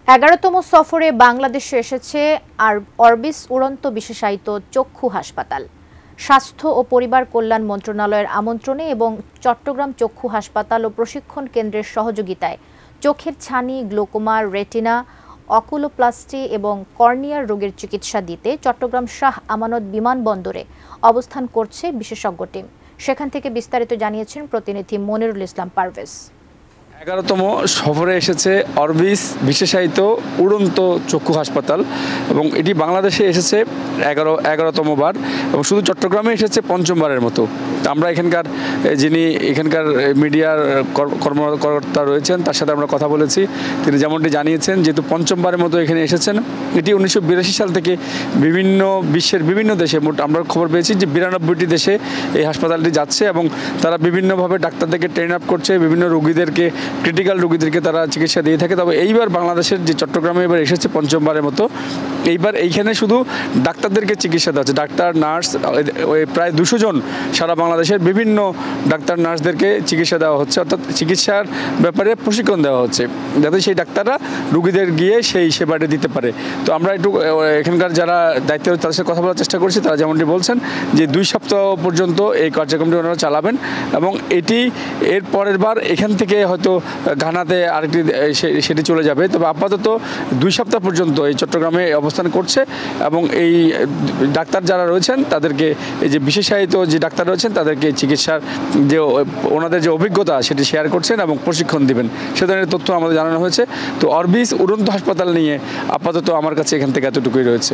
11তম সফরে বাংলাদেশে এসেছে আর অরবিস উড়ন্ত বিশেষায়িত চক্ষু হাসপাতাল। স্বাস্থ্য ও পরিবার কল্যাণ মন্ত্রণালয়ের আমন্ত্রণে এবং চট্টগ্রাম চক্ষু হাসপাতাল ও প্রশিক্ষণ কেন্দ্রের সহযোগিতায় চোখের ছানি, গ্লোকোমা, রেটিনা, অকুলোপ্লাস্টি এবং কর্নিয়ার রোগের চিকিৎসা দিতে চট্টগ্রাম শাহ আমানত বিমানবন্দরে অবস্থান করছে বিশেষজ্ঞ টিম। সেখান থেকে বিস্তারিত জানিয়েছেন প্রতিনিধি মনিরুল ইসলাম পারভেজ। 11তম সফরে এসেছে অরবিস বিশেষায়িত উড়ন্ত চক্ষু হাসপাতাল এবং এটি বাংলাদেশে এসেছে 11তম বার এবং শুধু চট্টগ্রামে এসেছে পঞ্চমবারের মতো। আমরা যিনি এখানকার মিডিয়ার কর্মকর্তা রয়েছেন তার সাথে আমরা কথা বলেছি। তিনি যেমনটি জানিয়েছেন, যেহেতু পঞ্চমবারের মতো এখানে এসেছেন, এটি 1982 সাল থেকে বিশ্বের বিভিন্ন দেশে, আমরা খবর পেয়েছি যে 92টি দেশে এই হাসপাতালটি যাচ্ছে এবং তারা বিভিন্নভাবে ডাক্তারদেরকে ট্রেন আপ করছে, বিভিন্ন রোগীদেরকে, ক্রিটিক্যাল রোগীদেরকে তারা চিকিৎসা দিয়ে থাকে। তবে এইবার বাংলাদেশের যে চট্টগ্রামে এবার এসেছে পঞ্চমবারের মতো, এইবার এইখানে শুধু ডাক্তারদেরকে চিকিৎসা দেওয়া হচ্ছে। ডাক্তার, নার্স, প্রায় 200 জন সারা বাংলাদেশের বিভিন্ন ডাক্তার, নার্সদেরকে চিকিৎসা দেওয়া হচ্ছে, অর্থাৎ চিকিৎসার ব্যাপারে প্রশিক্ষণ দেওয়া হচ্ছে যাতে সেই ডাক্তাররা রোগীদের গিয়ে সেই সেবাটি দিতে পারে। তো আমরা একটু এখানকার যারা দায়িত্ব তাদের সাথে কথা বলার চেষ্টা করছি। তারা যেমনটি বলছেন যে 2 সপ্তাহ পর্যন্ত এই কার্যক্রমটি ওনারা চালাবেন এবং এর পরের বার এখান থেকে হয়তো ঘানাতে আরেকটি সেটি চলে যাবে। তবে আপাতত 2 সপ্তাহ পর্যন্ত এই চট্টগ্রামে অবস্থান করছে এবং এই ডাক্তার যারা রয়েছেন তাদেরকে, এই যে বিশেষায়িত যে ডাক্তার রয়েছেন তাদেরকে চিকিৎসার যে ওনাদের যে অভিজ্ঞতা সেটি শেয়ার করছেন এবং প্রশিক্ষণ দিবেন, সে ধরনের তথ্য আমাদের জানানো হয়েছে। তো অরবিস উড়ন্ত হাসপাতাল নিয়ে আপাতত আমার কাছে এখান থেকে এতটুকুই রয়েছে।